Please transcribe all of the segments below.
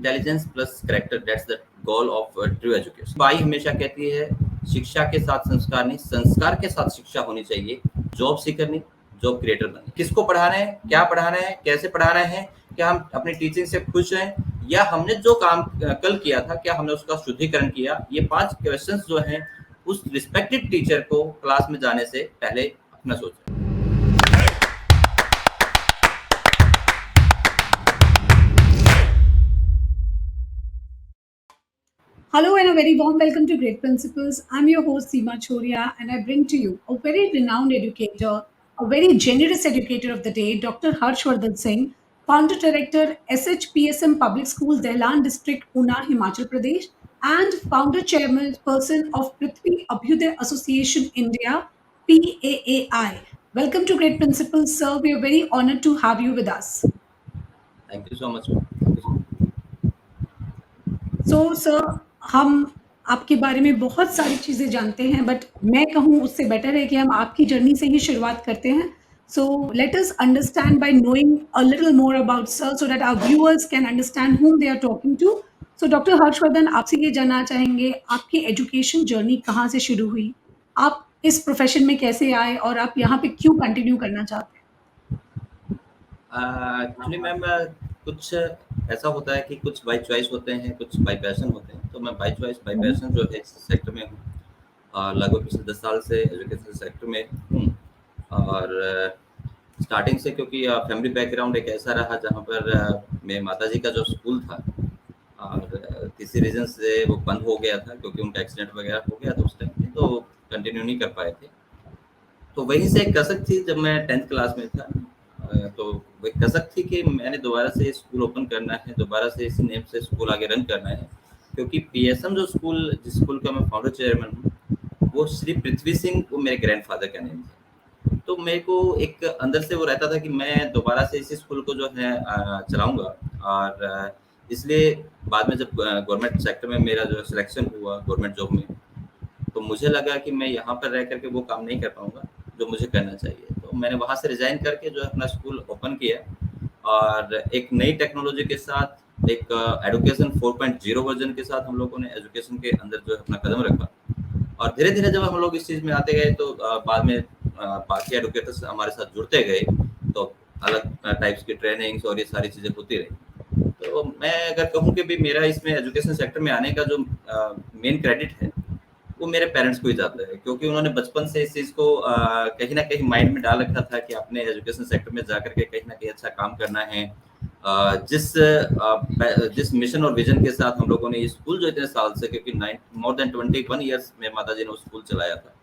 Intelligence plus character, that's the goal of true education. By हमेशा कहती है शिक्षा के साथ संस्कार नहीं, संस्कार के साथ शिक्षा होनी चाहिए। जॉब सीकर नहीं, जॉब क्रिएटर बने। किसको पढ़ा रहे हैं, क्या पढ़ा रहे हैं, कैसे पढ़ा रहे हैं, क्या हम अपनी टीचिंग से खुश हैं, या हमने जो काम कल किया था क्या हमने उसका शुद्धिकरण किया। ये 5 क्वेश्चंस जो हैं उस रिस्पेक्टेड टीचर को क्लास में जाने से पहले अपना सोचें। Hello and a very warm welcome to Great Principles. I'm your host Seema Choria and I bring to you a very renowned educator, a very generous educator of the day, Dr. Harshvardhan Singh, Founder Director SHPSM Public Schools, Dehlan District, Una, Himachal Pradesh, and Founder Chairman Person of Prithvi Abhyuday Association India, PAAI. Welcome to Great Principles, sir. We are very honored to have you with us. Thank you so much. Sir हम आपके बारे में बहुत सारी चीज़ें जानते हैं but मैं कहूँ उससे बेटर है कि हम आपकी जर्नी से ही शुरुआत करते हैं। So let us understand by knowing a little more about sir so that our viewers can understand whom they are talking to. सो डॉक्टर हर्षवर्धन, आपसे ये जानना चाहेंगे आपकी एजुकेशन जर्नी कहाँ से शुरू हुई? आप इस प्रोफेशन में कैसे आए और आप यहाँ पे क्यों कंटिन्यू करना चाहते हैं? एक्चुअली मैम कुछ ऐसा होता है कि कुछ बाय चॉइस होते हैं, कुछ बाय पैशन होते हैं। तो मैं बाय चॉइस बाय पैशन जो है इस सेक्टर में हूँ। लगभग पिछले 10 साल से एजुकेशन सेक्टर में हूँ। और स्टार्टिंग से क्योंकि फैमिली बैकग्राउंड एक ऐसा रहा जहाँ पर मेरे माताजी का जो स्कूल था और किसी रीज़न से वो बंद हो गया था क्योंकि उनका एक्सीडेंट वगैरह हो गया था उस टाइम पे, तो कंटिन्यू नहीं कर पाए थे। तो वहीं से एक कसक थी जब मैं 10th क्लास में था। तो वो एक कसक थी कि मैंने दोबारा से स्कूल ओपन करना है, दोबारा से इसी नेम से स्कूल आगे रन करना है, क्योंकि पीएसएम जो स्कूल जिस स्कूल का मैं फाउंडर चेयरमैन हूँ वो श्री पृथ्वी सिंह, वो मेरे ग्रैंडफादर का नेम था। तो मेरे को एक अंदर से वो रहता था कि मैं दोबारा से इसी स्कूल को जो है चलाऊँगा। और इसलिए बाद में जब गवर्नमेंट सेक्टर में मेरा जो सिलेक्शन हुआ गवर्नमेंट जॉब में, तो मुझे लगा कि मैं यहाँ पर रह करके वो काम नहीं कर पाऊँगा जो मुझे करना चाहिए। तो मैंने वहाँ से रिज़ाइन करके जो है अपना स्कूल ओपन किया और एक नई टेक्नोलॉजी के साथ एक एजुकेशन 4.0 वर्जन के साथ हम लोगों ने एजुकेशन के अंदर जो है अपना कदम रखा। और धीरे-धीरे जब हम लोग इस चीज़ में आते गए तो बाद में बाकी एजुकेटर्स हमारे साथ जुड़ते गए, तो अलग टाइप्स की ट्रेनिंग्स और ये सारी चीज़ें होती रही। तो मैं अगर कहूँ कि भी मेरा इसमें एजुकेशन सेक्टर में आने का जो मेन क्रेडिट है वो मेरे पेरेंट्स को ही जाता है, क्योंकि उन्होंने बचपन से इस चीज़ को कहीं न कहीं माइंड में डाल रखा था कि आपने एजुकेशन सेक्टर में जाकर के कहीं न कहीं अच्छा काम करना है। जिस मिशन और विज़न के साथ हम लोगों ने ये स्कूल जो इतने साल से, क्योंकि मोर देन 21 ईयर्स मेरे माताजी ने वो स्कूल चलाया था।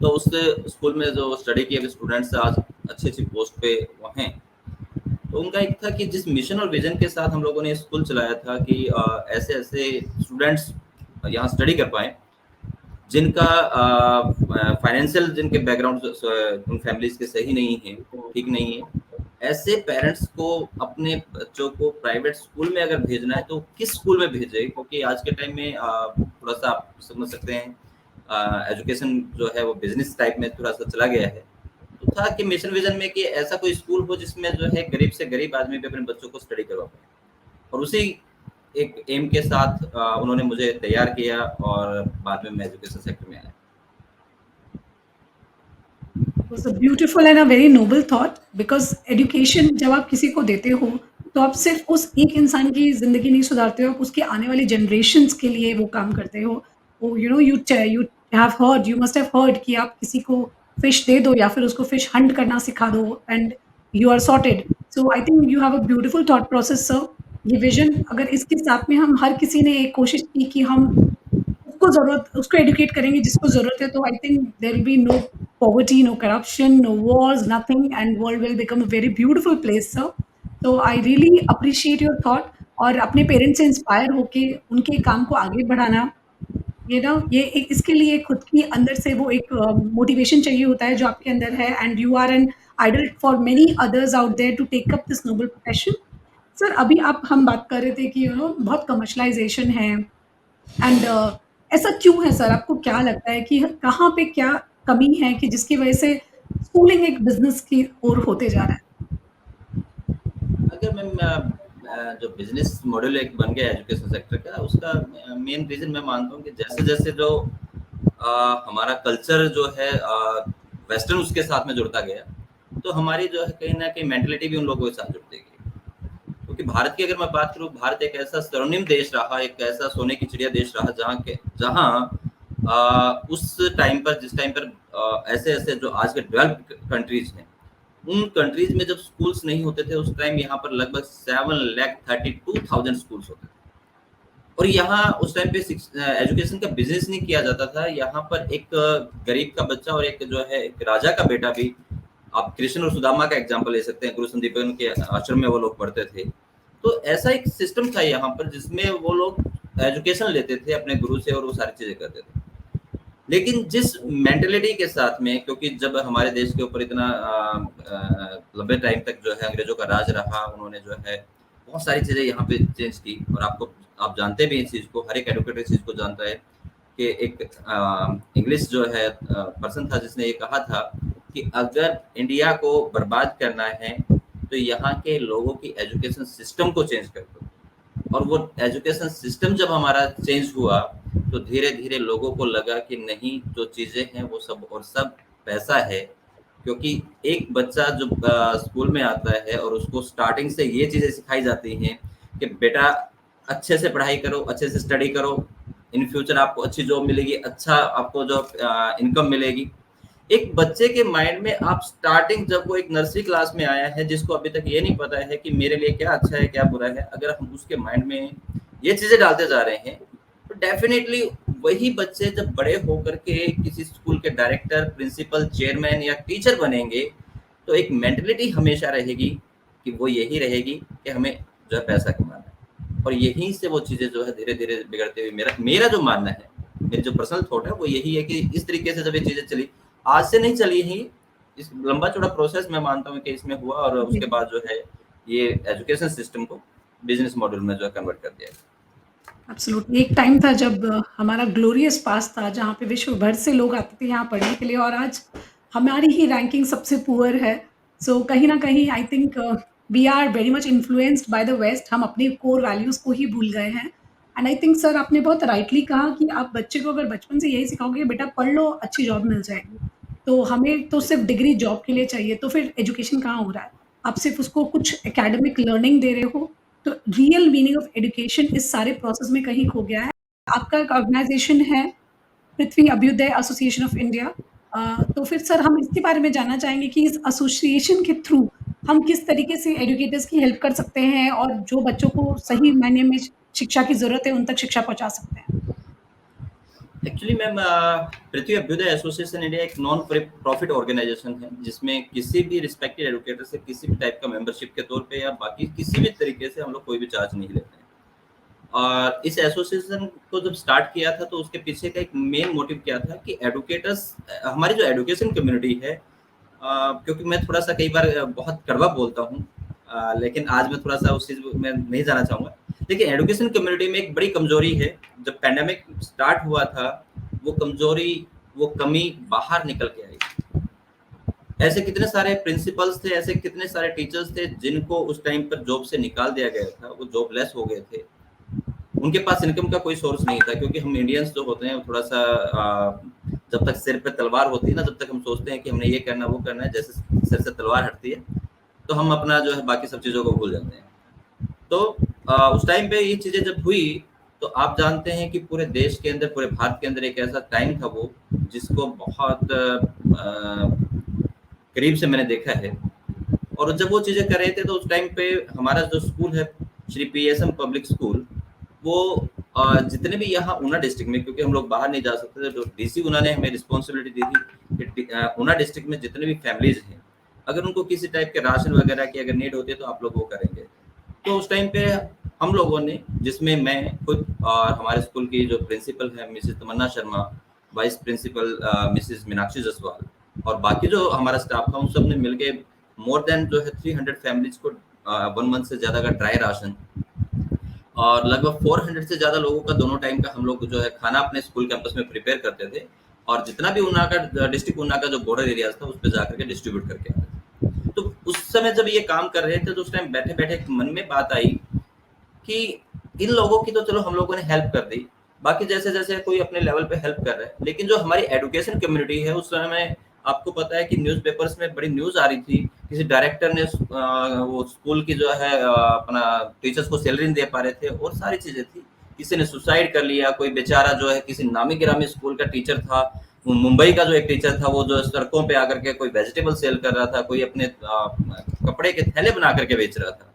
तो उस स्कूल में जो स्टडी किए हुए स्टूडेंट्स आज अच्छी-अच्छी पोस्ट पे वो हैं। तो उनका एक था कि जिस मिशन और विज़न के साथ हम लोगों ने स्कूल चलाया था कि ऐसे-ऐसे स्टूडेंट्स यहाँ स्टडी कर पाएँ जिनका फाइनेंशियल जिनके बैकग्राउंड उन फैमिलीज़ के सही नहीं है, ठीक नहीं है। ऐसे पेरेंट्स को अपने बच्चों को प्राइवेट स्कूल में अगर भेजना है तो किस स्कूल में भेजें? क्योंकि आज के टाइम में थोड़ा-सा आप समझ सकते हैं एजुकेशन जो है वो बिज़नेस टाइप में थोड़ा-सा चला गया है। तो था कि मिशन विज़न में कि ऐसा कोई स्कूल हो जिसमें जो है गरीब से गरीब आदमी भी अपने बच्चों को स्टडी करवा पाए। और उसी एक एम के साथ उन्होंने मुझे तैयार किया और बाद में मैं एजुकेशन सेक्टर में आया। was a beautiful and a very noble thought because education जब आप किसी को देते हो तो आप सिर्फ उस एक इंसान की ज़िंदगी नहीं सुधारते हो, आप उसके आने वाली जनरेशंस के लिए वो काम करते हो। वो you have heard, you must have heard कि आप किसी को फिश दे दो या फिर उसको फिश हंट करना सिखा दो and you are sorted. So I think you have a beautiful thought process sir. ये विज़न अगर इसके साथ में हम हर किसी ने एक कोशिश की कि हम उसको एडुकेट करेंगे जिसको ज़रूरत है, तो I think there will be no poverty, no corruption, no wars, nothing, and world will become a very beautiful place, sir. So I really appreciate your thought और अपने पेरेंट्स से इंस्पायर होके उनके काम को आगे बढ़ाना, ये इसके लिए खुद की अंदर से वो एक मोटिवेशन चाहिए होता है जो आपके अंदर है and you are an idol for many others out there to take up this noble profession. Sir अभी आप हम बात कर रहे थे कि बहुत कमर्शलाइजेशन है एंड ऐसा क्यों है सर? आपको क्या लगता है कि कहाँ पे क्या कमी है कि जिसकी वजह से स्कूलिंग एक बिज़नेस की ओर होते जा रहा है? अगर मैं जो बिजनेस मॉडल एक बन गया एजुकेशन सेक्टर का, उसका मेन रीजन मैं मानता हूँ कि जैसे जैसे जो हमारा कल्चर जो है वेस्टर्न उसके साथ में जुड़ता गया, तो हमारी जो है कहीं ना कहीं मेंटलिटी भी उन लोगों के साथ जुड़ती गई। क्योंकि भारत की अगर मैं बात करूँ, भारत एक ऐसा स्वर्णिम देश रहा, एक ऐसा सोने की चिड़िया देश रहा, जहाँ उस टाइम पर, जिस टाइम पर ऐसे ऐसे जो आज के डेवलप्ड कंट्रीज हैं, उन कंट्रीज में जब स्कूल्स नहीं होते थे, उस टाइम यहाँ पर लगभग 7,32,000 स्कूल्स होते थे। और यहाँ उस टाइम पे एजुकेशन का बिजनेस नहीं किया जाता था। यहाँ पर एक गरीब का बच्चा और एक जो है एक राजा का बेटा भी, आप कृष्ण और सुदामा का एग्जांपल ले सकते हैं, गुरु संदीपन के आश्रम में वो लोग पढ़ते थे। तो ऐसा एक सिस्टम था यहाँ पर जिसमें वो लोग एजुकेशन लेते थे अपने गुरु से और वो सारी चीजें करते थे। लेकिन जिस मेंटेलिटी के साथ में, क्योंकि जब हमारे देश के ऊपर इतना लंबे टाइम तक जो है अंग्रेजों का राज रहा, उन्होंने जो है बहुत सारी चीजें यहाँ पे चेंज की। और आप जानते भी इस चीज को, हर एक एडवोकेट इस चीज को जानता है कि एक इंग्लिश जो है पर्सन था जिसने ये कहा था कि अगर इंडिया को बर्बाद करना है तो यहाँ के लोगों की एजुकेशन सिस्टम को चेंज कर दो। और वो एजुकेशन सिस्टम जब हमारा चेंज हुआ तो धीरे धीरे लोगों को लगा कि नहीं, जो चीजें हैं वो सब और सब पैसा है। क्योंकि एक बच्चा जो स्कूल में आता है और उसको स्टार्टिंग से ये चीजें सिखाई जाती हैं कि बेटा अच्छे से पढ़ाई करो, अच्छे से स्टडी करो, इन फ्यूचर आपको अच्छी जॉब मिलेगी, अच्छा आपको जो इनकम मिलेगी। एक बच्चे के माइंड में आप स्टार्टिंग, जब वो एक नर्सरी क्लास में आया है, जिसको अभी तक ये नहीं पता है कि मेरे लिए क्या अच्छा है क्या बुरा है, अगर हम उसके माइंड में ये चीजें डालते जा रहे हैं तो डेफिनेटली वही बच्चे जब बड़े होकर के किसी स्कूल के डायरेक्टर, प्रिंसिपल, चेयरमैन या टीचर बनेंगे तो एक मेंटलिटी हमेशा रहेगी कि वो यही रहेगी कि हमें जो है पैसा कमाना है। और यहीं से वो चीजें जो है धीरे धीरे बिगड़ते हुए, मेरा जो मानना है, मेरी जो पर्सनल थॉट है वो यही है कि इस तरीके से जब ये चीजें चली, आज से नहीं चली ही, इस लंबा चौड़ा प्रोसेस मैं मानता हूँ कि इसमें हुआ। और उसके बाद जो है ये एजुकेशन सिस्टम को बिजनेस मॉडल में जो है कन्वर्ट कर दिया। एब्सोल्युटली। एक टाइम था जब हमारा ग्लोरियस पास्ट था, जहाँ पे विश्व भर से लोग आते थे यहाँ पढ़ने के लिए, और आज हमारी ही रैंकिंग सबसे पुअर है। सो कहीं न कहीं I think we are very much influenced by the west. हम अपने कोर वैल्यूज़ को ही भूल गए हैं। एंड आई थिंक सर आपने बहुत राइटली कहा कि आप बच्चे को अगर बचपन से यही सिखाओगे, बेटा पढ़ लो, अच्छी जॉब मिल जाएगी। तो हमें तो सिर्फ डिग्री जॉब के लिए चाहिए, तो फिर एजुकेशन कहाँ हो रहा है? आप सिर्फ उसको कुछ एकेडमिक लर्निंग दे रहे हो, तो रियल मीनिंग ऑफ एजुकेशन इस सारे प्रोसेस में कहीं खो गया है। आपका एक ऑर्गेनाइजेशन है, पृथ्वी अभ्युदय एसोसिएशन ऑफ इंडिया। तो फिर सर हम इसके बारे में जानना चाहेंगे कि इस एसोसिएशन के थ्रू हम किस तरीके से एजुकेटर्स की हेल्प कर सकते हैं और जो बच्चों को सही मायने में शिक्षा की ज़रूरत है, उन तक शिक्षा पहुँचा सकते हैं? एक्चुअली मैम, पृथ्वी अभ्युदय एसोसिएशन इंडिया एक नॉन प्रॉफिट ऑर्गेनाइजेशन है जिसमें किसी भी रिस्पेक्टेड एजुकेटर से किसी भी टाइप का मेंबरशिप के तौर पे या बाकी किसी भी तरीके से हम लोग कोई भी चार्ज नहीं लेते हैं। और इस एसोसिएशन को जब स्टार्ट किया था तो उसके पीछे का एक मेन मोटिव क्या था कि एडुकेटर्स, हमारी जो एजुकेशन कम्युनिटी है, क्योंकि मैं थोड़ा सा कई बार बहुत कड़वा बोलता हूँ, लेकिन आज मैं थोड़ा सा उस चीज में नहीं जाना चाहूंगा। लेकिन एजुकेशन कम्युनिटी में एक बड़ी कमजोरी है। जब पैंडेमिक स्टार्ट हुआ था, वो कमजोरी, वो कमी बाहर निकल के आई। ऐसे कितने सारे प्रिंसिपल्स थे, ऐसे कितने सारे टीचर्स थे जिनको उस टाइम पर जॉब से निकाल दिया गया था, वो जॉबलेस हो गए थे। उनके पास इनकम का कोई सोर्स नहीं था, क्योंकि हम इंडियंस जो होते हैं थोड़ा सा जब तक सिर पे तलवार होती है ना, जब तक हम सोचते हैं कि हमने ये करना वो करना है, जैसे सिर से तलवार हटती है तो हम अपना जो है बाकी सब चीज़ों को भूल जाते हैं। तो उस टाइम पे ये चीज़ें जब हुई तो आप जानते हैं कि पूरे देश के अंदर, पूरे भारत के अंदर एक ऐसा टाइम था वो जिसको बहुत करीब से मैंने देखा है। और जब वो चीज़ें कर रहे थे तो उस टाइम पे हमारा जो स्कूल है, श्री PSM पब्लिक स्कूल, वो जितने भी यहाँ ऊना डिस्ट्रिक्ट में, क्योंकि हम लोग बाहर नहीं जा सकते थे, तो डीसी ऊना ने हमें रिस्पॉन्सिबिलिटी दी थी कि ऊना डिस्ट्रिक्ट में जितने भी फैमिलीज हैं, अगर उनको किसी टाइप के राशन वगैरह की अगर नीड होती है तो आप लोग वो करेंगे। तो उस टाइम पे हम लोगों ने, जिसमें मैं खुद और हमारे स्कूल की जो प्रिंसिपल है Mrs Tamanna Sharma, vice principal Mrs Meenakshi Jaswal, और बाकी जो हमारा स्टाफ था, उन सब ने मिलके मोर देन जो है 300 फैमिलीज को 1 मंथ से ज़्यादा का ड्राई राशन और लगभग 400 से ज़्यादा लोगों का दोनों टाइम का हम लोग जो है खाना अपने स्कूल कैंपस में प्रिपेयर करते थे। और जितना भी ऊना का डिस्ट्रिक्ट ऊना का जो बॉर्डर एरियाज था उस पर जाकर के डिस्ट्रीब्यूट करके आते थे। तो उस समय जब ये काम कर रहे थे तो उस टाइम बैठे बैठे मन में बात आई कि इन लोगों की तो चलो हम लोगों ने हेल्प कर दी, बाकी जैसे-जैसे कोई अपने लेवल पे हेल्प कर रहा है, लेकिन जो हमारी एजुकेशन कम्युनिटी है उस समय आपको पता है कि न्यूज़पेपर्स में बड़ी न्यूज़ आ रही थी, किसी डायरेक्टर ने वो स्कूल की जो है अपना टीचर्स को सैलरी नहीं दे पा रहे थे और सारी चीज़ें थी। किसी ने सुसाइड कर लिया, कोई बेचारा जो है किसी नामी-गिरामी स्कूल का टीचर था, मुंबई का जो एक टीचर था वो जो सड़कों पे आकर के कोई वेजिटेबल सेल कर रहा था, कोई अपने कपड़े के थैले बना करके बेच रहा था।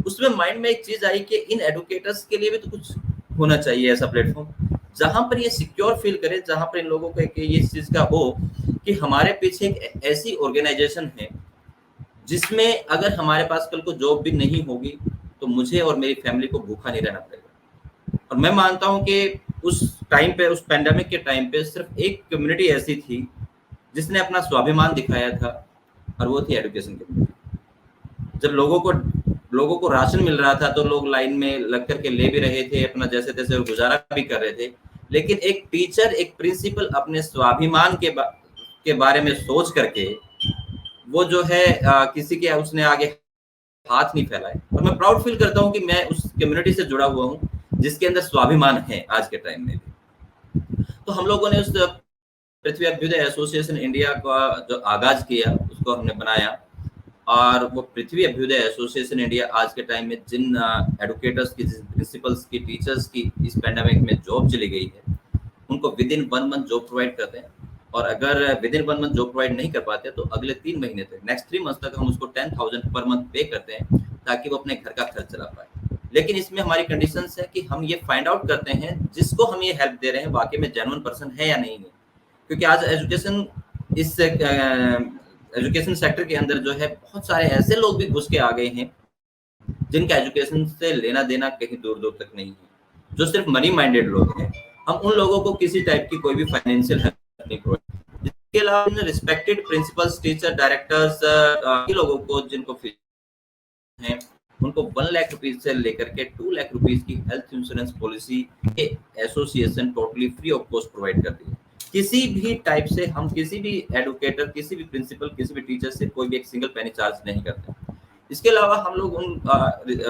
उसमें माइंड में एक चीज आई कि इन एडुकेटर्स के लिए भी तो कुछ होना चाहिए, ऐसा प्लेटफॉर्म जहां पर ये सिक्योर फील करे, जहां पर इन लोगों को ये इस चीज का हो कि हमारे पीछे एक ऐसी ऑर्गेनाइजेशन है जिसमें अगर हमारे पास कल को जॉब भी नहीं होगी तो मुझे और मेरी फैमिली को भूखा नहीं रहना पड़ेगा। और मैं मानता हूं कि उस टाइम पे, उस पेंडेमिक के टाइम पे सिर्फ एक कम्युनिटी ऐसी थी जिसने अपना स्वाभिमान दिखाया था, और वो थी एजुकेशन कम्युनिटी। जब लोगों को राशन मिल रहा था तो लोग लाइन में लग करके ले भी रहे थे, अपना जैसे तैसे गुजारा भी कर रहे थे, लेकिन एक टीचर, एक प्रिंसिपल अपने स्वाभिमान के बारे में सोच करके वो जो है किसी के उसने आगे हाथ नहीं फैलाए। और मैं प्राउड फील करता हूँ कि मैं उस कम्युनिटी से जुड़ा हुआ हूँ जिसके अंदर स्वाभिमान है आज के टाइम में भी। तो हम लोगों ने उस पृथ्वी अभ्युदय एसोसिएशन इंडिया का जो आगाज किया उसको हमने बनाया, और वो पृथ्वी अभ्युदय एसोसिएशन इंडिया आज के टाइम में जिन एडुकेटर्स की, जिन प्रिंसिपल्स की, टीचर्स की इस पैंडेमिक में जॉब चली गई है उनको with in 1 month job provide करते हैं। और अगर with in 1 month job provide नहीं कर पाते तो अगले 3 महीने तक, नेक्स्ट 3 मंथ तक हम उसको 10,000 पर मंथ पे करते हैं ताकि वो अपने घर का खर्च चला पाए। लेकिन इसमें हमारी कंडीशंस है कि हम ये फाइंड आउट करते हैं जिसको हम ये हेल्प दे रहे हैं वाकई में जेन्युइन पर्सन है या नहीं है। क्योंकि आज एजुकेशन सेक्टर के अंदर जो है बहुत सारे ऐसे लोग भी घुस के आ गए हैं जिनका एजुकेशन से लेना देना कहीं दूर दूर तक नहीं है, जो सिर्फ मनी माइंडेड लोग हैं। हम उन लोगों को किसी टाइप की कोई भी फाइनेंशियल हेल्प नहीं प्रोवाइड। इसके अलावा रिस्पेक्टेड प्रिंसिपल्स, टीचर, डायरेक्टर्स लोगों को जिनको हैं उनको 1 लाख रुपीज से लेकर के 2 लाख रुपीज की health insurance policy association totally free of cost provide करती है। किसी भी टाइप से हम किसी भी एडुकेटर, किसी भी प्रिंसिपल, किसी भी टीचर से कोई भी एक सिंगल पेनी चार्ज नहीं करते। इसके अलावा हम लोग उन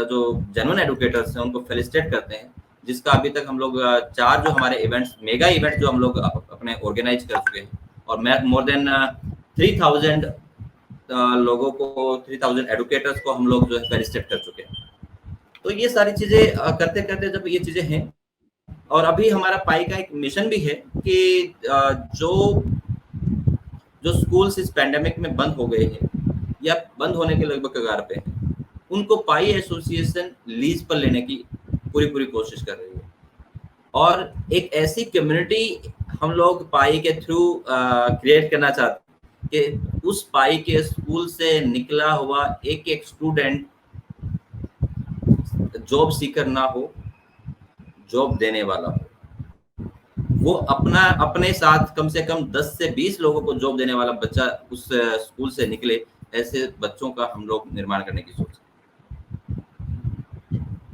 जो जेन्युइन एडुकेटर्स हैं उनको फेलिसिटेट करते हैं, जिसका अभी तक हम लोग 4 जो हमारे इवेंट्स, मेगा इवेंट जो हम लोग अपने ऑर्गेनाइज कर चुके हैं, और मोर देन 3000 लोगों को, 3000 एडुकेटर्स को हम लोग जो है फेलिसिटेट कर चुके हैं। तो ये सारी चीजें करते करते जब ये चीजें हैं, और अभी हमारा पाई का एक मिशन भी है कि जो स्कूल्स इस पैंडेमिक में बंद हो गए हैं या बंद होने के लगभग कगार पे हैं, उनको पाई एसोसिएशन लीज पर लेने की पूरी कोशिश कर रही है। और एक ऐसी कम्युनिटी हम लोग पाई के थ्रू क्रिएट करना चाहते हैं कि उस पाई के स्कूल से निकला हुआ एक स्टूडेंट जॉब सीकर ना हो, जॉब देने वाला हो। वो अपने साथ कम से कम 10 से 20 लोगों को जॉब देने वाला बच्चा उस स्कूल से निकले, ऐसे बच्चों का हम लोग निर्माण करने की सोच।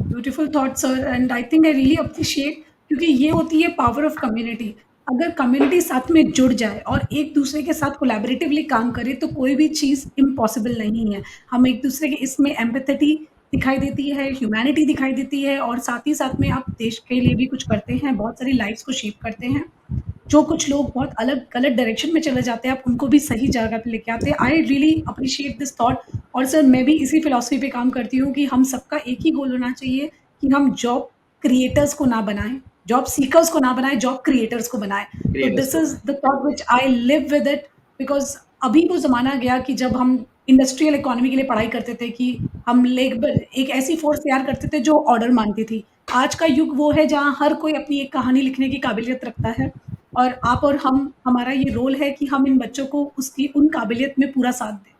Beautiful thought sir, and I think I really appreciate, क्योंकि ये होती है पावर ऑफ कम्युनिटी। अगर कम्युनिटी साथ में जुड़ जाए और एक दूसरे के साथ कोलैबोरेटिवली काम करे तो कोई भी चीज़ इम्पॉसिबल नहीं है। हम एक दूसरे के इसमें एम्पैथी दिखाई देती है, ह्यूमैनिटी दिखाई देती है, और साथ ही साथ में आप देश के लिए भी कुछ करते हैं, बहुत सारी लाइव्स को शेप करते हैं। जो कुछ लोग बहुत अलग गलत डायरेक्शन में चले जाते हैं, आप उनको भी सही जगह पे लेके आते हैं। I really appreciate this thought. और सर, मैं भी इसी फिलॉसफी पे काम करती हूँ कि हम सबका एक ही गोल होना चाहिए कि हम जॉब क्रिएटर्स को ना बनाएँ, जॉब सीकर्स को ना बनाएँ, जॉब क्रिएटर्स को बनाएँ। तो क्रिएटर्स दिस को is the thought which I live with it, because अभी वो ज़माना गया कि जब हम इंडस्ट्रियल इकोनॉमी के लिए पढ़ाई करते थे कि हम लेबर एक ऐसी फ़ोर्स तैयार करते थे जो ऑर्डर माँगती थी। आज का युग वो है जहाँ हर कोई अपनी एक कहानी लिखने की काबिलियत रखता है, और आप और हम, हमारा ये रोल है कि हम इन बच्चों को उसकी उन काबिलियत में पूरा साथ दें।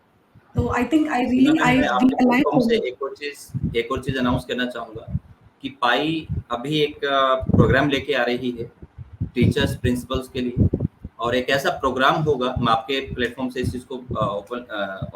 तो आई थिंक आई मैं वी आपके अलाइन प्लेटफॉर्म फॉर से इट। एक और चीज अनाउंस करना चाहूंगा कि पाई अभी एक प्रोग्राम लेके आ रही है टीचर्स, प्रिंसिपल्स के लिए। और एक ऐसा प्रोग्राम होगा, मैं आपके प्लेटफॉर्म से इस चीज को ओपन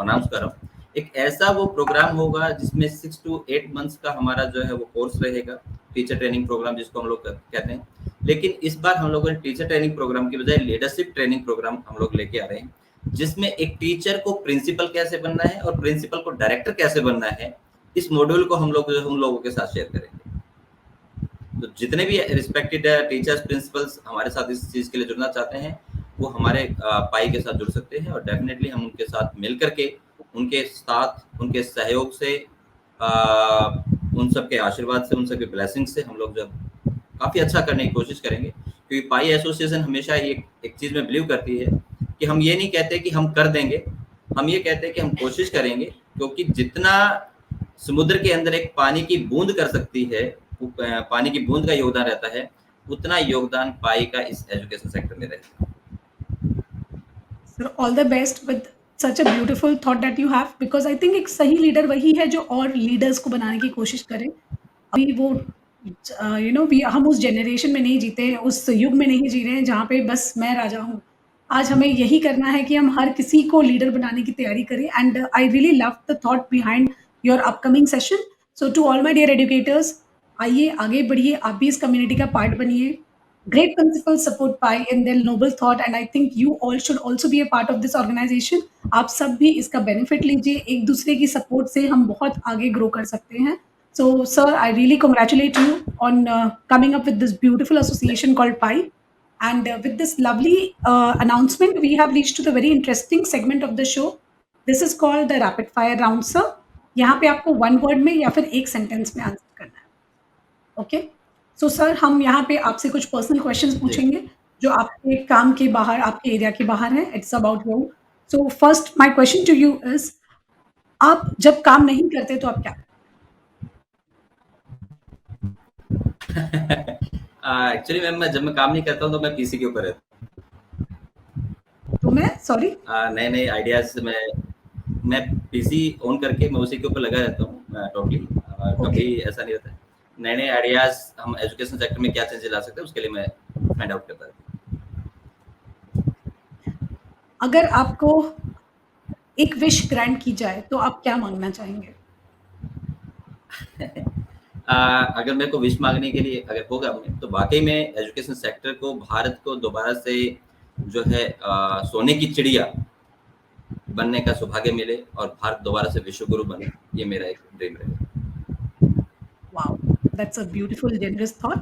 अनाउंस कर रहा हूँ। एक ऐसा वो प्रोग्राम होगा जिसमें 6 to 8 मंथ्स का हमारा जो है वो कोर्स रहेगा, टीचर ट्रेनिंग प्रोग्राम जिसको हम लोग कहते हैं। लेकिन इस बार हम लोगों ने टीचर ट्रेनिंग प्रोग्राम की बजाय लीडरशिप ट्रेनिंग प्रोग्राम हम लोग लेके आ रहे हैं, जिसमें एक टीचर को प्रिंसिपल कैसे बनना है और प्रिंसिपल को डायरेक्टर कैसे बनना है, इस मॉड्यूल को हम लोग जो है उन लोगों के साथ शेयर करेंगे। तो जितने भी रिस्पेक्टेड टीचर्स, प्रिंसिपल्स हमारे साथ इस चीज़ के लिए जुड़ना चाहते हैं, वो हमारे पाई के साथ जुड़ सकते हैं, और डेफिनेटली हम उनके साथ मिल करके, उनके साथ, उनके सहयोग से, उन सब के आशीर्वाद से, उन सब के ब्लेसिंग से हम लोग जब काफ़ी अच्छा करने की कोशिश करेंगे। क्योंकि पाई एसोसिएशन हमेशा एक चीज़ में बिलीव करती है कि हम ये नहीं कहते कि हम कर देंगे, हम ये कहते हैं कि हम कोशिश करेंगे, क्योंकि जितना समुद्र के अंदर एक पानी की बूंद कर सकती है, पानी की बूंद का योगदान रहता है, उतना योगदान पाई का इस एजुकेशन सेक्टर में रहता है। Sir all the best with such a beautiful thought that you have, because I think एक सही लीडर वही है जो और लीडर्स को बनाने की कोशिश करे। अभी वो यू नो वी हम उस जनरेशन में नहीं जीते हैं, उस युग में नहीं जी रहे हैं जहाँ पे बस मैं राजा हूँ। आज हमें यही करना है कि हम हर किसी को लीडर बनाने की तैयारी करें, and I really love the thought behind your upcoming session. So to all my dear educators, आइए आगे बढ़िए, आप भी इस कम्युनिटी का पार्ट बनिए। Great principals support Pi in their noble thought, and I think you all should also be a part of this organization. आप सब भी इसका बेनिफिट लीजिए, एक दूसरे की सपोर्ट से हम बहुत आगे ग्रो कर सकते हैं। So, sir, I really congratulate you on coming up with this beautiful association called Pi. And with this lovely announcement, we have reached to the very interesting segment of the show. This is called the rapid fire round, sir. यहाँ पे आपको one word में या फिर एक sentence में answer करना है। ओके, सो सर हम यहाँ पे आपसे कुछ पर्सनल क्वेश्चंस जी। पूछेंगे जो आपके काम के बाहर, आपके एरिया के बाहर है। It's about you. So first my question to you is, आप जब काम नहीं करते तो आप क्या एक्चुअली मैम, मैं जब मैं काम नहीं करता हूँ तो मैं पीसी के ऊपर रहता तो मैं सॉरी हूँ। नए नए आइडियाज मैं पीसी ऑन करके मैं उसी के ऊपर लगा रहता हूँ टोटली। ओके, कभी ऐसा नहीं होता है। नए नए आइडियाज हम एजुकेशन सेक्टर में क्या चेंजेस ला सकते हैं, उसके लिए मैं फाइंड आउट करता रहता अगर आपको एक विश ग्रांट की जाए तो आप क्या मांगना चाहेंगे? हूँ। अगर मेरे को विश मांगने के लिए अगर होगा मैं, तो वाकई में एजुकेशन सेक्टर को, भारत को दोबारा से जो है सोने की चिड़िया बनने का सौभाग्य मिले और भारत दोबारा से विश्व गुरु बने, ये मेरा एक ड्रीम रहेगा। Wow, that's a beautiful generous thought.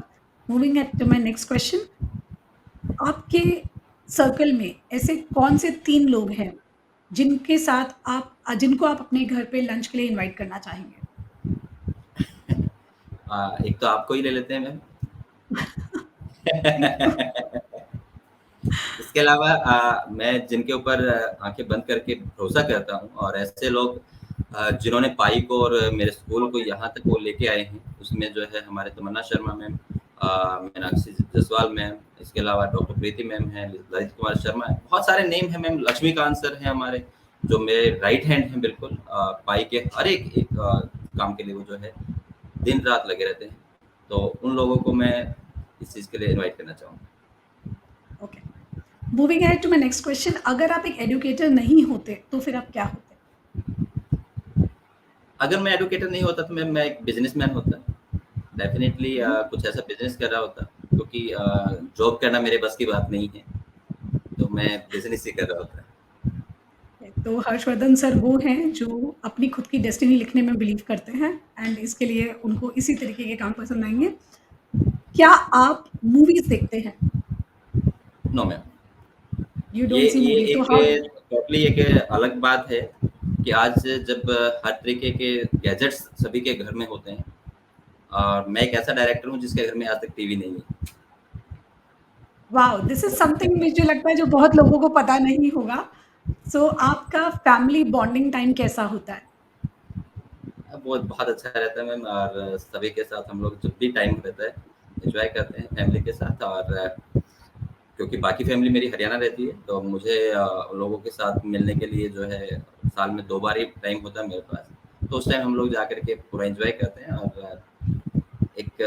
Moving at to my next question, आपके सर्कल में ऐसे कौन से 3 लोग हैं जिनके साथ जिनको आप अपने घर पे लंच के लिए इनवाइट करना चाहेंगे? एक तो आपको ही ले लेते हैं मैम। Thank you. इसके अलावा मैं जिनके ऊपर आंखें बंद करके भरोसा करता हूँ, और ऐसे लोग जिन्होंने पाई को और मेरे स्कूल को यहाँ तक वो लेके आए हैं, उसमें जो है हमारे तमन्ना शर्मा मैम, मीनाक्षी जसवाल मैम, इसके अलावा डॉक्टर प्रीति मैम है, ललित कुमार शर्मा है, बहुत सारे नेम है मैम। लक्ष्मीकांत सर हैं हमारे, जो मेरे राइट हैंड हैं बिल्कुल। पाई के हर एक काम के लिए वो जो है दिन रात लगे रहते हैं। तो उन लोगों को मैं इस चीज़ के लिए इनवाइट करना चाहूँगा। Okay, moving ahead to my next question, अगर आप एक एजुकेटर नहीं होते तो फिर आप क्या होते? अगर मैं एडुकेटर नहीं होता तो मैं एक बिजनेसमैन होता। डेफिनेटली हम्म, कुछ ऐसा बिजनेस कर रहा होता, क्योंकि जॉब करना मेरे बस की बात नहीं है, तो मैं बिजनेस ही कर रहा होता। तो हर्षवर्धन सर वो हैं जो अपनी खुद की डेस्टिनी लिखने में बिलीव करते हैं, एंड इसके लिए उनको इसी तरीके के काम पसंद आएंगे। क्या आप मूवीज देखते हैं? नो मैम, यू ये डोंट सी ये मूवी, तो हाउ? एक टोटली एक अलग बात है कि आज जब हर तरीके के गैजेट्स सभी के घर में होते हैं, और मैं एक ऐसा डायरेक्टर हूँ जिसके घर में आज तक टीवी नहीं है। वाओ, दिस इज समथिंग मुझे लगता है जो बहुत लोगों को पता नहीं होगा। सो आपका फैमिली बॉन्डिंग टाइम कैसा होता है? वो बहुत अच्छा रहता है मैम, और सभी के साथ हम लोग जब भी टाइम रहता है एंजॉय करते हैं फैमिली के साथ। और क्योंकि बाकी फैमिली मेरी हरियाणा रहती है, तो मुझे लोगों के साथ मिलने के लिए जो है साल में 2 बार ही टाइम होता है मेरे पास। तो उस टाइम हम लोग जा कर के पूरा एंजॉय करते हैं, और एक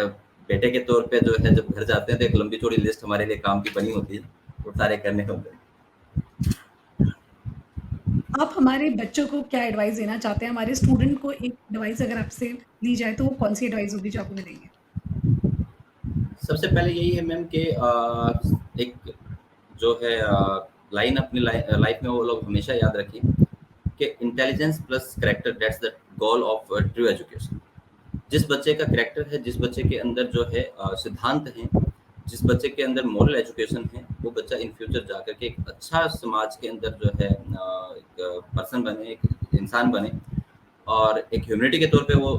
बेटे के तौर पे जो है जब घर जाते हैं तो एक लंबी चौड़ी लिस्ट हमारे लिए काम की बनी होती है, वो सारे करने होते हैं। आप हमारे बच्चों को क्या एडवाइस देना चाहते हैं? हमारे स्टूडेंट को एक एडवाइस अगर आपसे ली जाए तो वो कौन सी एडवाइस होगी जो आप उन्हें देंगे? सबसे पहले यही है मैम कि एक जो है लाइन अपनी लाइफ में वो लोग हमेशा याद रखें कि intelligence plus character, that's the goal of true education. जिस बच्चे का कैरेक्टर है, जिस बच्चे के अंदर जो है सिद्धांत हैं, जिस बच्चे के अंदर मॉरल एजुकेशन है, वो बच्चा इन फ्यूचर जाकर के एक अच्छा समाज के अंदर जो है एक पर्सन बने, एक इंसान बने और एक ह्यूमैनिटी के तौर पे वो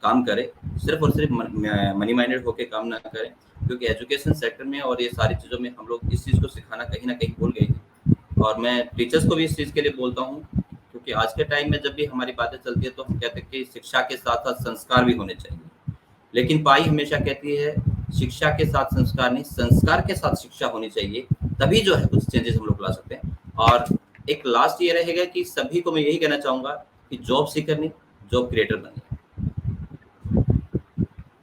काम करे, सिर्फ और सिर्फ मनी माइंडेड होके काम ना करे। क्योंकि एजुकेशन सेक्टर में और ये सारी चीज़ों में हम लोग इस चीज़ को सिखाना कहीं ना कहीं भूल गए हैं। और मैं टीचर्स को भी इस चीज़ के लिए बोलता हूँ, क्योंकि आज के टाइम में जब भी हमारी बातें चलती है तो हम कहते हैं कि शिक्षा के साथ साथ संस्कार भी होने चाहिए, लेकिन पाई हमेशा कहती है शिक्षा के साथ संस्कार नहीं, संस्कार के साथ शिक्षा होनी चाहिए, तभी जो है कुछ चेंजेस हम लोग ला सकते हैं। और एक लास्ट ये रहेगा कि सभी को मैं यही कहना चाहूँगा कि जॉब सीकर नहीं, जॉब क्रिएटर बनिए।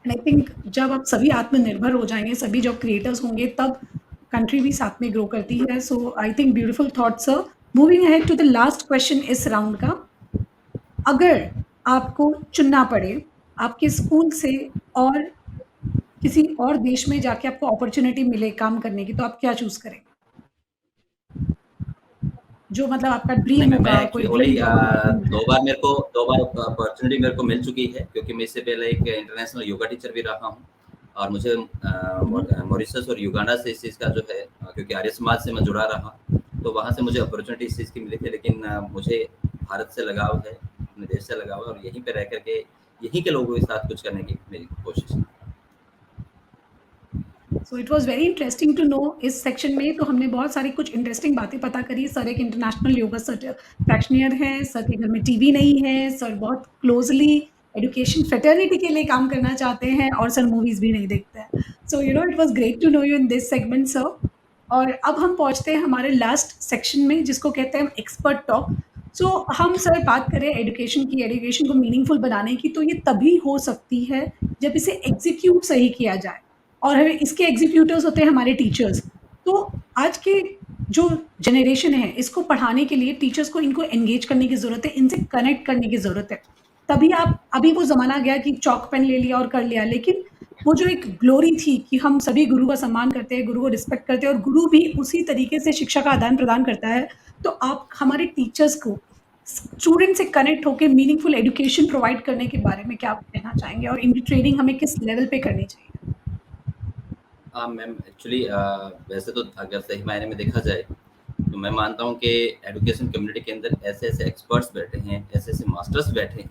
एंड आई थिंक जब आप सभी आत्मनिर्भर हो जाएंगे, सभी जॉब क्रिएटर्स होंगे, तब कंट्री भी साथ में ग्रो करती है। So I think beautiful thoughts sir. Moving ahead to the last question इस राउंड का, अगर आपको चुनना पड़े आपके स्कूल से और किसी और देश में जाके आपको अपॉर्चुनिटी मिले काम करने की, तो आप क्या चूज करेंगे? जो मतलब आपका नहीं, ड्रीम मैं होगा, कोई एक्चुअली ड्रीम ऑलरेडी जॉब होगा आपको मिल दो जाए। बार अपॉर्चुनिटी मेरे को मिल चुकी है, क्योंकि मैं इससे पहले एक इंटरनेशनल योगा टीचर भी रहा हूँ। और मुझे मॉरिशस और युगांडा से इस चीज़ का जो है क्योंकि आर्य समाज से मैं जुड़ा रहा, तो वहाँ से मुझे अपॉर्चुनिटी इस चीज़ की मिली थी। लेकिन मुझे भारत से लगाव है, अपने देश से लगाव है, और यहीं पे रह करके यहीं के लोगों के साथ कुछ करने की मेरी कोशिश है। So it was very interesting to know. इस सेक्शन में तो हमने बहुत सारी कुछ इंटरेस्टिंग बातें पता करी। सर एक इंटरनेशनल योगा प्रैक्टिशनर हैं, सर के घर में टीवी नहीं है, सर बहुत क्लोजली एजुकेशन फ्रेटर्निटी के लिए काम करना चाहते हैं, और सर मूवीज भी नहीं देखते हैं। So you know it was great to know you in this segment sir. और अब हम पहुंचते हैं हमारे लास्ट सेक्शन में, जिसको कहते हैं एक्सपर्ट टॉक। सो हम सर बात करें एजुकेशन की, एजुकेशन को मीनिंगफुल बनाने की, तो ये तभी हो सकती है जब इसे एग्जीक्यूट सही किया जाए, और हमें इसके एग्जीक्यूटर्स होते हैं हमारे टीचर्स। तो आज के जो जनरेशन है, इसको पढ़ाने के लिए टीचर्स को इनको एंगेज करने की ज़रूरत है, इनसे कनेक्ट करने की ज़रूरत है। तभी आप, अभी वो ज़माना गया कि चॉक पेन ले लिया और कर लिया, लेकिन वो जो एक ग्लोरी थी कि हम सभी गुरु का सम्मान करते हैं, गुरु को रिस्पेक्ट करते हैं, और गुरु भी उसी तरीके से शिक्षा का आदान प्रदान करता है। तो आप हमारे टीचर्स को स्टूडेंट से कनेक्ट होकर मीनिंगफुल एजुकेशन प्रोवाइड करने के बारे में क्या कहना चाहेंगे, और इनकी ट्रेनिंग हमें किस लेवल पे करनी चाहिए? हाँ मैम, एक्चुअली वैसे तो अगर सही मायने में देखा जाए तो मैं मानता हूँ कि एजुकेशन कम्युनिटी के अंदर ऐसे ऐसे एक्सपर्ट्स बैठे हैं, ऐसे ऐसे मास्टर्स बैठे हैं,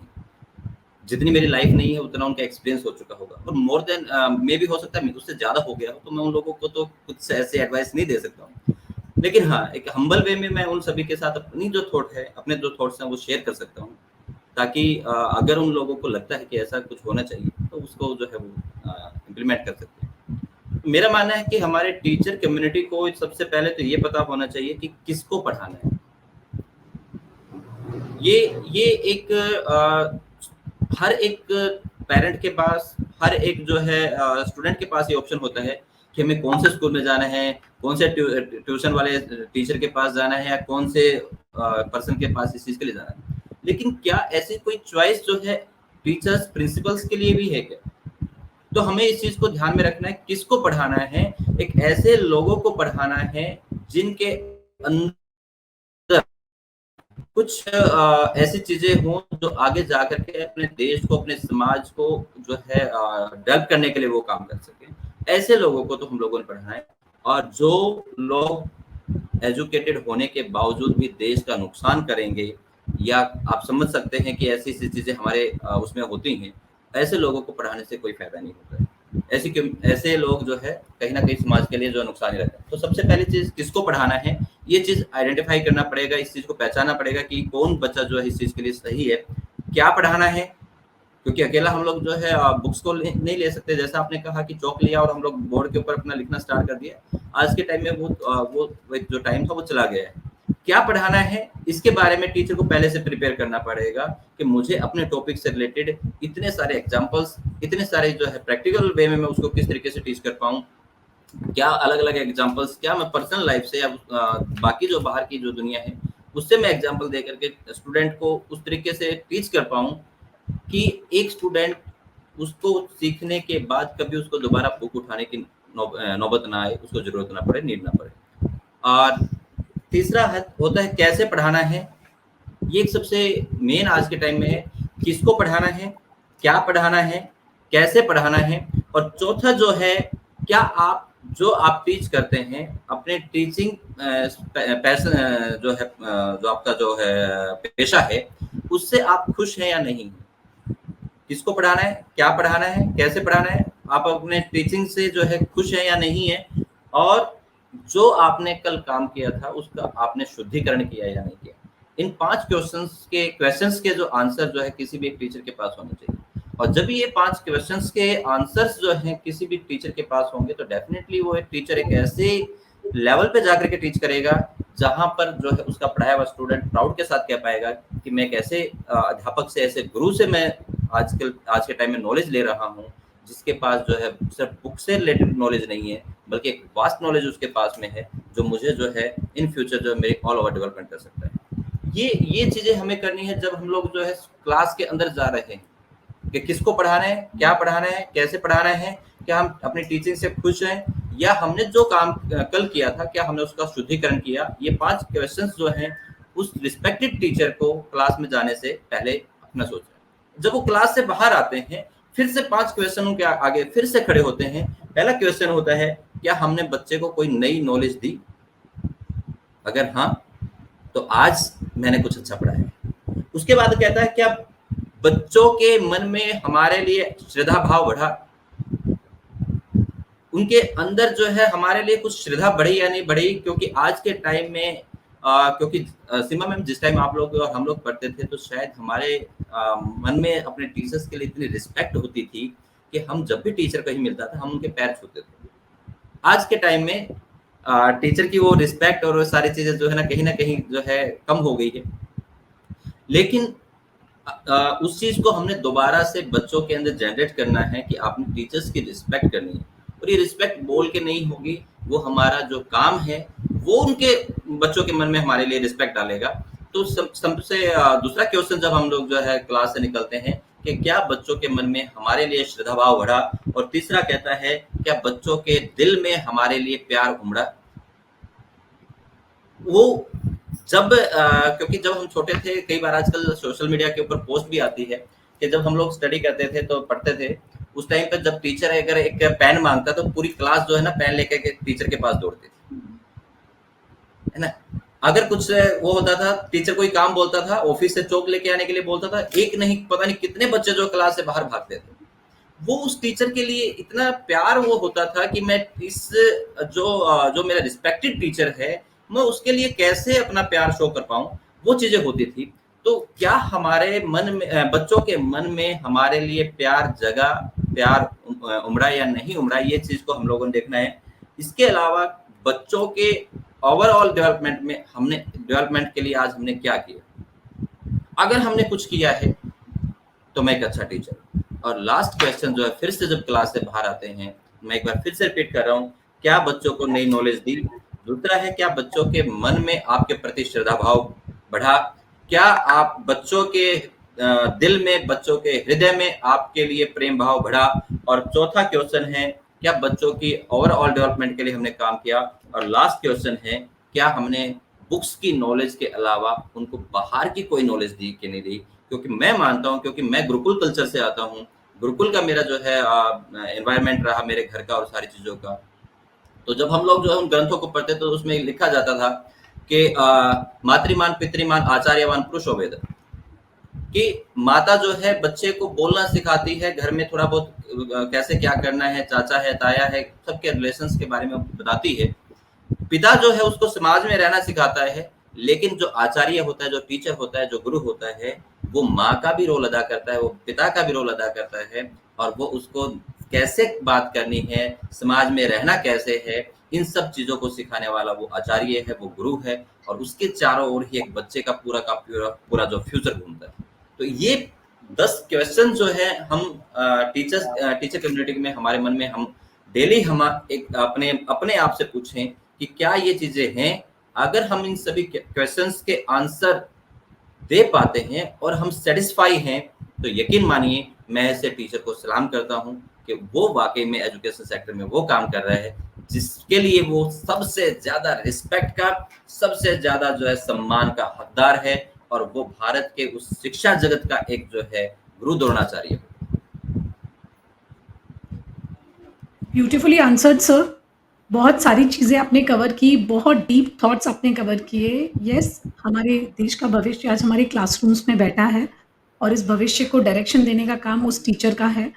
जितनी मेरी लाइफ नहीं है उतना उनका एक्सपीरियंस हो चुका होगा, और मोर देन मे भी हो सकता है उससे ज़्यादा हो गया हो, तो मैं उन लोगों को तो कुछ ऐसे एडवाइस नहीं दे सकता हूँ। लेकिन हाँ, एक हम्बल वे में मैं उन सभी के साथ अपनी जो थॉट है, अपने जो थॉट्स हैं वो शेयर कर सकता हूँ, ताकि अगर उन लोगों को लगता है कि ऐसा कुछ होना चाहिए तो उसको जो है वो इम्प्लीमेंट कर सकते हैं। मेरा मानना है कि हमारे टीचर कम्युनिटी को सबसे पहले तो ये पता होना चाहिए कि किसको पढ़ाना है। ये एक हर एक पेरेंट के पास, हर एक जो है स्टूडेंट के पास ये ऑप्शन होता है कि हमें कौन से स्कूल में जाना है, कौन से ट्यूशन वाले टीचर के पास जाना है, या कौन से पर्सन के पास इस चीज़ के लिए जाना है। लेकिन क्या ऐसी कोई चॉइस जो है टीचर्स प्रिंसिपल्स के लिए भी है क्या? तो हमें इस चीज को ध्यान में रखना है, किसको पढ़ाना है। एक ऐसे लोगों को पढ़ाना है जिनके अंदर कुछ ऐसी चीजें हों जो आगे जाकर के अपने देश को, अपने समाज को जो है डेवलप करने के लिए वो काम कर सके। ऐसे लोगों को तो हम लोगों ने पढ़ाना है। और जो लोग एजुकेटेड होने के बावजूद भी देश का नुकसान करेंगे, या आप समझ सकते हैं कि ऐसी ऐसी चीजें हमारे उसमें होती हैं, ऐसे लोगों को पढ़ाने से कोई फायदा नहीं होता है। ऐसे लोग जो है कहीं ना कहीं समाज के लिए जो नुकसान ही रहता है। तो सबसे पहली चीज किसको पढ़ाना है, ये चीज आइडेंटिफाई करना पड़ेगा, इस चीज को पहचानना पड़ेगा कि कौन बच्चा जो है इस चीज के लिए सही है, क्या पढ़ाना है। क्योंकि अकेला हम लोग जो है बुक्स को नहीं ले सकते। जैसा आपने कहा कि चौक लिया और हम लोग बोर्ड के ऊपर अपना लिखना स्टार्ट कर दिया, आज के टाइम में वो जो टाइम था वो चला गया है। क्या पढ़ाना है इसके बारे में टीचर को पहले से प्रिपेयर करना पड़ेगा कि मुझे अपने टॉपिक से रिलेटेड इतने सारे एग्जांपल्स, इतने सारे जो है प्रैक्टिकल वे में मैं उसको किस तरीके से टीच कर पाऊँ, क्या अलग अलग एग्जांपल्स, क्या मैं पर्सनल लाइफ से या बाकी जो बाहर की जो दुनिया है उससे मैं एग्जांपल दे करके स्टूडेंट को उस तरीके से टीच कर पाऊँ कि एक स्टूडेंट उसको सीखने के बाद कभी उसको दोबारा बुक उठाने की नौबत ना आए, उसको जरूरत ना पड़े, नीड ना पड़े। और तीसरा होता है कैसे पढ़ाना है। ये एक सबसे मेन आज के टाइम में है किसको पढ़ाना है, क्या पढ़ाना है, कैसे पढ़ाना है, और चौथा जो है, क्या आप जो आप टीच करते हैं अपने टीचिंग पैशन जो है, जो आपका जो है पेशा है, उससे आप खुश हैं या नहीं? किसको पढ़ाना है, क्या पढ़ाना है, कैसे पढ़ाना है, आप अपने टीचिंग से जो है खुश हैं या नहीं है, और जो आपने कल काम किया था उसका आपने शुद्धिकरण किया या नहीं किया। इन 5 क्वेश्चंस के जो आंसर जो है किसी भी एक टीचर के पास होने चाहिए। और जब ये 5 क्वेश्चंस के आंसर्स जो हैं किसी भी टीचर के पास होंगे तो डेफिनेटली वो एक टीचर एक ऐसे लेवल पे जाकर के टीच करेगा जहां पर जो है उसका पढ़ाया हुआ स्टूडेंट प्राउड के साथ कह पाएगा कि मैं एक ऐसे अध्यापक से, ऐसे गुरु से मैं आज के टाइम में नॉलेज ले रहा हूँ, जिसके पास जो है सिर्फ बुक से रिलेटेड नॉलेज नहीं है, बल्कि एक वास्ट नॉलेज उसके पास में है, जो मुझे जो है इन फ्यूचर जो मेरी ऑल ओवर डेवलपमेंट कर सकता है। ये चीजें हमें करनी है जब हम लोग जो है क्लास के अंदर जा रहे हैं, कि किसको पढ़ाना है, क्या पढ़ाना है, कैसे पढ़ाना है, क्या हम अपनी टीचिंग से खुश हैं, या हमने जो काम कल किया था क्या हमने उसका शुद्धिकरण किया। ये 5 क्वेश्चंस जो हैं उस रिस्पेक्टेड टीचर को क्लास में जाने से पहले अपना सोचना है। जब वो क्लास से बाहर आते हैं फिर से 5 क्वेश्चनों के आगे फिर से खड़े होते हैं। पहला क्वेश्चन होता है, क्या हमने बच्चे को कोई नई नॉलेज दी? अगर हाँ, तो आज मैंने कुछ अच्छा पढ़ा है। उसके बाद कहता है, क्या बच्चों के मन में हमारे लिए श्रद्धा भाव बढ़ा? उनके अंदर जो है हमारे लिए कुछ श्रद्धा बढ़ी या नहीं बढ़ी? क्योंकि आज के टाइम में क्योंकि सीमा मैम जिस टाइम आप लोग और हम लोग पढ़ते थे तो शायद हमारे मन में अपने टीचर्स के लिए इतनी रिस्पेक्ट होती थी कि हम जब भी टीचर कहीं मिलता था हम उनके पैर छूते थे। आज के टाइम में टीचर की वो रिस्पेक्ट और वो सारी चीजें जो है ना कहीं जो है कम हो गई है। लेकिन उस चीज को हमने दोबारा से बच्चों के अंदर जनरेट करना है कि आपने टीचर्स की रिस्पेक्ट करनी है, और ये रिस्पेक्ट बोल के नहीं होगी, वो हमारा जो काम है वो उनके बच्चों के मन में हमारे लिए रिस्पेक्ट डालेगा। तो सबसे दूसरा क्वेश्चन जब हम लोग जो है क्लास से निकलते हैं कि क्या बच्चों के मन में हमारे लिए श्रद्धा भाव बढ़ा, और तीसरा कहता है क्या बच्चों के दिल में हमारे लिए प्यार उमड़ा। वो जब क्योंकि जब हम छोटे थे, कई बार आजकल सोशल मीडिया के ऊपर पोस्ट भी आती है कि जब हम लोग स्टडी करते थे तो पढ़ते थे, उस टाइम पर जब टीचर अगर एक पेन मांगता तो पूरी क्लास जो है ना पेन लेकर के टीचर के पास दौड़ती थी, है ना। अगर कुछ वो होता था, टीचर कोई काम बोलता था, ऑफिस से चौक लेके आने के लिए बोलता था, एक नहीं पता नहीं कितने बच्चे जो क्लास से बाहर भागते थे। वो उस टीचर के लिए इतना प्यार वो होता था कि मैं इस जो मेरा रिस्पेक्टेड टीचर है मैं उसके लिए कैसे अपना प्यार शो कर पाऊं, वो चीजें होती थी। तो क्या हमारे मन में बच्चों के मन में हमारे लिए प्यार जगा, प्यार उमड़ा या नहीं उमड़ा, ये चीज को हम लोगों ने देखना है। इसके अलावा बच्चों के ओवरऑल डेवलपमेंट के लिए आज हमने क्या किया। अगर हमने कुछ किया है तो मैं एक अच्छा टीचर। और लास्ट क्वेश्चन जो है फिर से जब क्लास से बाहर आते हैं, मैं एक बार फिर से रिपीट कर रहा हूँ, क्या बच्चों को नई नॉलेज दी? दूसरा है, क्या बच्चों के मन में आपके प्रति श्रद्धा भाव बढ़ा? क्या आप बच्चों के दिल में, बच्चों के हृदय में आपके लिए प्रेम भाव बढ़ा? और चौथा क्वेश्चन है, क्या बच्चों की ओवरऑल डेवलपमेंट के लिए हमने काम किया? और लास्ट क्वेश्चन है, क्या हमने बुक्स की नॉलेज के अलावा उनको बाहर की कोई नॉलेज दी कि नहीं दी? क्योंकि मैं मानता हूँ, क्योंकि मैं गुरुकुल कल्चर से आता हूँ, गुरुकुल का मेरा जो है एनवायरनमेंट रहा मेरे घर का और सारी चीज़ों का। तो जब हम लोग जो है उन ग्रंथों को पढ़ते तो उसमें लिखा जाता था कि मातृमान पितृमान आचार्यवान पुरुषो वेद, कि माता जो है बच्चे को बोलना सिखाती है, घर में थोड़ा बहुत कैसे क्या करना है, चाचा है, ताया है, सबके रिलेशंस के बारे में बताती है। पिता जो है उसको समाज में रहना सिखाता है, लेकिन जो आचार्य होता है, जो टीचर होता है, जो गुरु होता है, वो माँ का भी रोल अदा करता है, वो पिता का भी रोल अदा करता है, और वो उसको कैसे बात करनी है, समाज में रहना कैसे है, इन सब चीजों को सिखाने वाला वो आचार्य है, वो गुरु है, और उसके चारों ओर ही एक बच्चे का पूरा जो फ्यूचर घूमता है। तो ये 10 क्वेश्चन जो है हम टीचर कम्युनिटी में हमारे मन में हम डेली हम एक अपने आप से पूछें कि क्या ये चीजें हैं। अगर हम इन सभी क्वेश्चंस के आंसर दे पाते हैं और हम सेटिस्फाई हैं, तो यकीन मानिए मैं ऐसे टीचर को सलाम करता हूं कि वो वाकई में एजुकेशन सेक्टर में वो काम कर रहा है जिसके लिए वो सबसे ज्यादा रिस्पेक्ट का, सबसे ज्यादा जो है सम्मान का हकदार है, और वो भारत के उस शिक्षा जगत का एक जो है गुरु द्रोणाचार्य। Beautifully answered sir. बहुत सारी चीज़ें आपने कवर की, बहुत डीप थॉट्स आपने कवर किए। येस, हमारे देश का भविष्य आज हमारे क्लासरूम्स में बैठा है और इस भविष्य को डायरेक्शन देने का काम उस टीचर का है।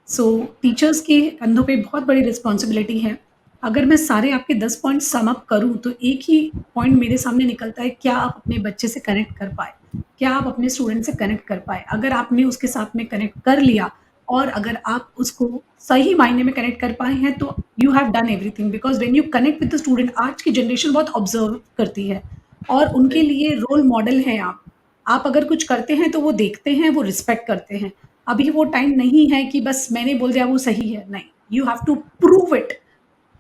सो टीचर्स के कंधों पे बहुत बड़ी रिस्पॉन्सिबिलिटी है। अगर मैं सारे आपके 10 पॉइंट सम अप करूँ तो एक ही पॉइंट मेरे सामने निकलता है, क्या आप अपने बच्चे से कनेक्ट कर पाए? क्या आप अपने स्टूडेंट से कनेक्ट कर पाए? अगर आपने उसके साथ में कनेक्ट कर लिया और अगर आप उसको सही मायने में कनेक्ट कर पाए हैं तो you have done everything, because when you connect with the student, आज की जनरेशन बहुत ऑब्ज़र्व करती है और उनके सही। लिए रोल मॉडल हैं आप। आप अगर कुछ करते हैं तो वो देखते हैं, वो रिस्पेक्ट करते हैं। अभी वो टाइम नहीं है कि बस मैंने बोल दिया वो सही है, नहीं, you have to prove it,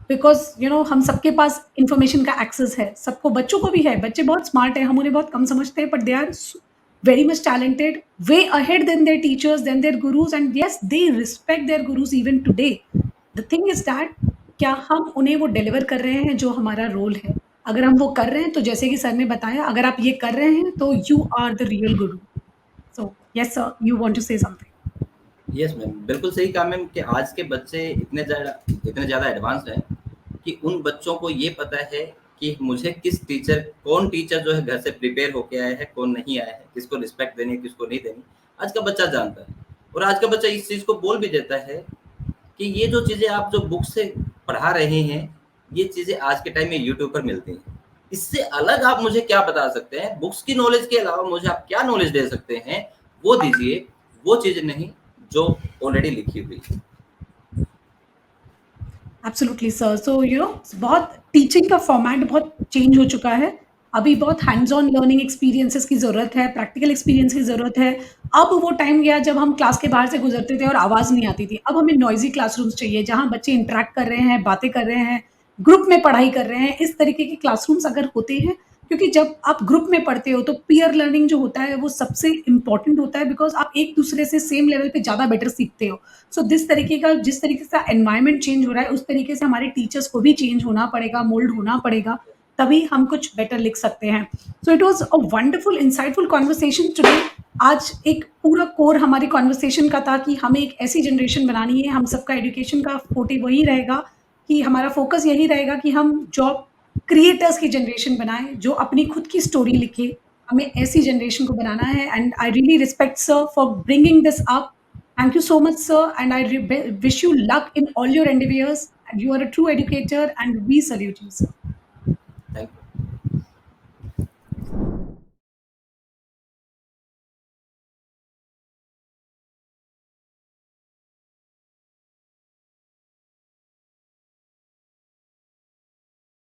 because हम सबके पास इन्फॉर्मेशन का एक्सेस है, सबको, बच्चों को भी है, बच्चे बहुत स्मार्ट हैं, हम उन्हें बहुत कम समझते हैं, but they are very much talented, way ahead than their teachers, than their gurus, and yes they respect their gurus even today. The thing is that क्या हम उन्हें वो डिलीवर कर रहे हैं जो हमारा रोल है? अगर हम वो कर रहे हैं तो जैसे कि सर ने बताया, अगर आप ये कर रहे हैं तो you are the real guru. So yes sir, you want to say something? Yes ma'am, बिल्कुल सही कहा मैम कि आज के बच्चे इतने ज़्यादा एडवांस्ड हैं कि उन बच्चों को ये पता है कि मुझे कौन टीचर जो है घर से प्रिपेयर होके आया है, कौन नहीं आया है, किसको रिस्पेक्ट देनी है, किसको नहीं देनी। आज का बच्चा जानता है और आज का बच्चा इस चीज़ को बोल भी देता है कि ये जो चीज़ें आप जो बुक से पढ़ा रहे हैं, ये चीज़ें आज के टाइम में यूट्यूब पर मिलती हैं। इससे अलग आप मुझे क्या बता सकते हैं? बुक्स की नॉलेज के अलावा मुझे आप क्या नॉलेज दे सकते हैं? वो दीजिए, वो चीज़ नहीं जो ऑलरेडी लिखी हुई है। Absolutely sir. सो बहुत टीचिंग का फॉर्मेट बहुत चेंज हो चुका है। अभी बहुत हैंड्स ऑन लर्निंग एक्सपीरियंसेस की ज़रूरत है, प्रैक्टिकल एक्सपीरियंस की ज़रूरत है। अब वो टाइम गया जब हम क्लास के बाहर से गुज़रते थे और आवाज़ नहीं आती थी। अब हमें नॉइज़ी क्लासरूम्स चाहिए, जहाँ बच्चे इंटरैक्ट कर रहे हैं, बातें कर रहे हैं, ग्रुप में पढ़ाई कर रहे हैं। इस तरीके के क्लासरूम्स अगर होते हैं, क्योंकि जब आप ग्रुप में पढ़ते हो तो पीयर लर्निंग जो होता है वो सबसे इम्पोर्टेंट होता है, बिकॉज़ आप एक-दूसरे से सेम लेवल पे ज़्यादा बेटर सीखते हो। सो जिस तरीके से एनवायरनमेंट चेंज हो रहा है, उस तरीके से हमारे टीचर्स को भी चेंज होना पड़ेगा, मोल्ड होना पड़ेगा, तभी हम कुछ बेटर लिख सकते हैं। So it was a wonderful insightful conversation today. आज एक पूरा कोर हमारी कन्वर्सेशन का था कि हमें एक ऐसी जनरेशन बनानी है, हम सबका एजुकेशन का मोटिव वही रहेगा कि हमारा फोकस यही रहेगा कि हम जॉब क्रिएटर्स की जनरेशन बनाएँ, जो अपनी खुद की स्टोरी लिखे। हमें ऐसी जनरेशन को बनाना है, and I really respect sir for bringing this up. Thank you so much, sir, and I wish you luck in all your endeavors. And you are a true educator, and we salute you, sir. Thank